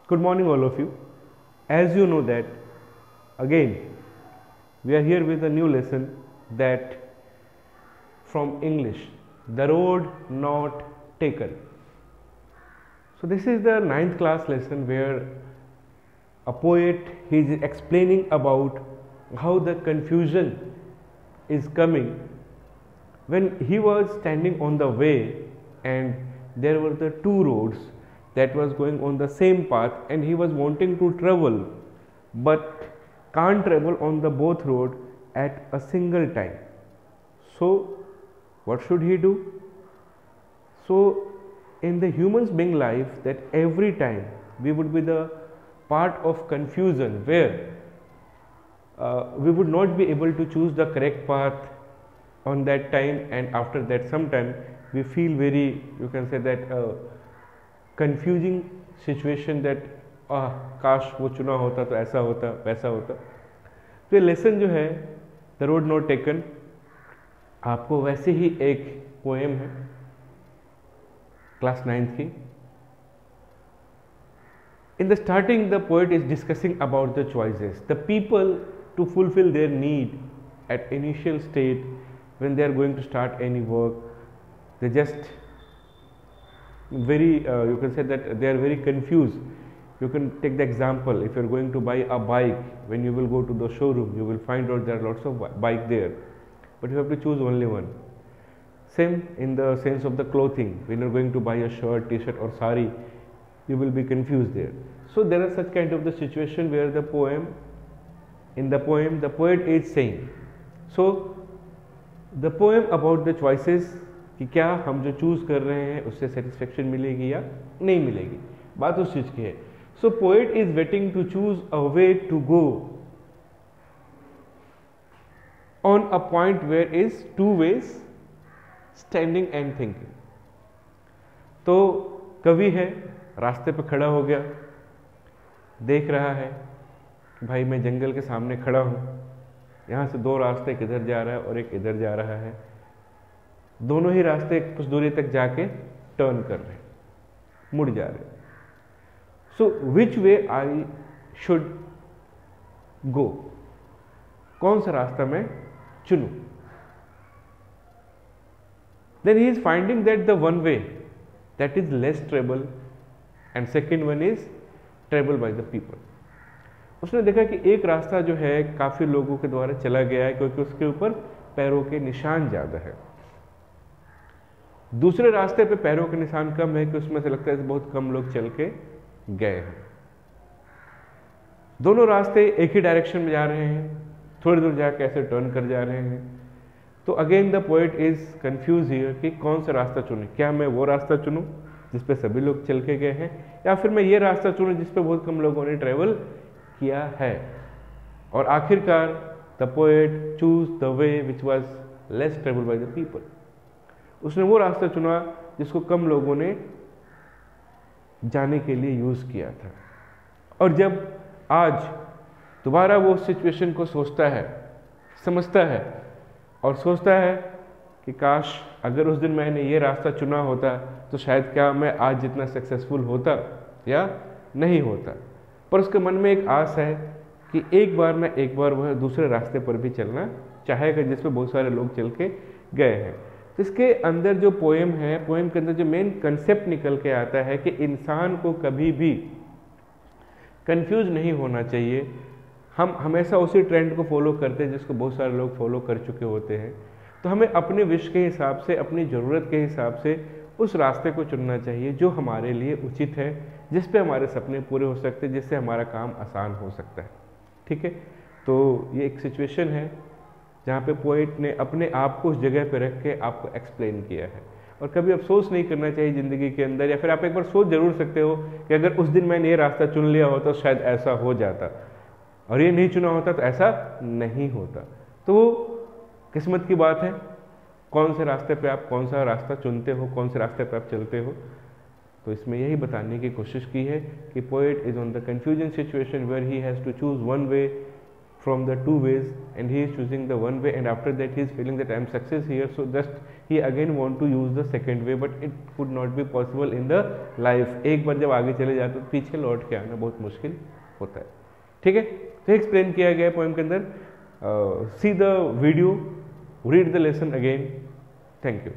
Good morning, all of you. As you know that, again, we are here with a new lesson that from English, the road not taken. So this is the 9th class lesson where a poet is explaining about how the confusion is coming when he was standing on the way and there were the two roads that was going on the same path and he was wanting to travel but can't travel on the both road at a single time. So what should he do? So in the humans being life, that every time we would be the part of confusion where we would not be able to choose the correct path on that time, and after that sometime we feel very, you can say that confusing situation that काश वो चुना होता तो ऐसा होता वैसा होता. तो ये लेसन जो है द रोड नॉट टेकन, आपको वैसे ही एक पोएम है क्लास 9th की. In the starting, the poet is discussing about the choices. The people to fulfill their need at initial state when they are going to start any work, they just very you can say that they are very confused. You can take the example, if you are going to buy a bike, when you will go to the showroom, you will find out there are lots of bike there, but you have to choose only one. Same in the sense of the clothing, when you are going to buy a shirt, t-shirt or sari, you will be confused there. So there are such kind of the situation where the in the poem the poet is saying, so the poem about the choices, कि क्या हम जो choose कर रहे हैं उससे satisfaction मिलेगी या नहीं मिलेगी, बात उस चीज की है. So poet is waiting to choose a way to go on a point where is two ways standing and thinking. तो कवि है, रास्ते पे खड़ा हो गया, देख रहा है कि भाई मैं जंगल के सामने खड़ा हूं, यहाँ से दो रास्ते, एक इधर जा रहा है और एक इधर जा रहा है. दोनों ही रास्ते कुछ दूरी तक जाके टर्न कर रहे हैं, मुड़ जा रहे हैं. सो विच वे आई शुड गो, कौन सा रास्ता मैं चुनूं. Then he is finding that the one way that is less travel and second one is travel by the people. उसने देखा कि एक रास्ता जो है काफी लोगों के द्वारा चला गया है क्योंकि उसके ऊपर पैरों के निशान ज्यादा है. दूसरे रास्ते पे पैरों के निशान कम है कि उसमें से लगता है बहुत कम लोग चल के गए हैं. दोनों रास्ते एक ही डायरेक्शन में जा रहे हैं, थोड़ी दूर जाके ऐसे टर्न कर जा रहे हैं. तो again the poet is confuse here कि कौन सा रास्ता चुने. क्या मैं वो रास्ता चुनूं जिस पे सभी लोग चल के गए हैं, या फिर मैं ये रास्ता चुनूं जिस पे बहुत कम लोगों ने ट्रेवल किया है. और आखिरकार the poet choose the way which was less travel by the people. उसने वो रास्ता चुना जिसको कम लोगों ने जाने के लिए यूज किया था. और जब आज दोबारा वो सिचुएशन को सोचता है, समझता है और सोचता है कि काश अगर उस दिन मैंने ये रास्ता चुना होता तो शायद क्या मैं आज जितना सक्सेसफुल होता या नहीं होता. पर उसके मन में एक आस है कि एक बार ना एक बार वह दूसरे रास्ते पर भी चलना चाहेगा जिस पे बहुत सारे लोग चल के गए हैं. तो इसके अंदर जो पोएम है, पोएम के अंदर जो मेन कंसेप्ट निकल के आता है कि इंसान को कभी भी कंफ्यूज नहीं होना चाहिए. हम हमेशा उसी ट्रेंड को फॉलो करते हैं जिसको बहुत सारे लोग फॉलो कर चुके होते हैं. तो हमें अपने विश के हिसाब से, अपनी ज़रूरत के हिसाब से उस रास्ते को चुनना चाहिए जो हमारे लिए उचित है, जिस पे हमारे सपने पूरे हो सकते हैं, जिससे हमारा काम आसान हो सकता है. ठीक है, तो ये एक सिचुएशन है जहाँ पे पोएट ने अपने आप को उस जगह पे रख के आपको एक्सप्लेन किया है. और कभी अफसोस नहीं करना चाहिए ज़िंदगी के अंदर, या फिर आप एक बार सोच जरूर सकते हो कि अगर उस दिन मैंने ये रास्ता चुन लिया होता तो शायद ऐसा हो जाता, और ये नहीं चुना होता तो ऐसा नहीं होता. तो वो किस्मत की बात है, कौन से रास्ते पे आप कौन सा रास्ता चुनते हो, कौन से रास्ते पे आप चलते हो. तो इसमें यही बताने की कोशिश की है कि poet is on the confusion situation where he has to choose one way from the two ways and he is choosing the one way, and after that he is feeling that I am success here, so just he again want to use the second way, but it could not be possible in the life. एक बार जब आगे चले जाते तो पीछे लौट के आना बहुत मुश्किल होता है। ठीक है, तो एक्सप्लेन किया गया है पोएम के अंदर। See the video, read the lesson again. Thank you.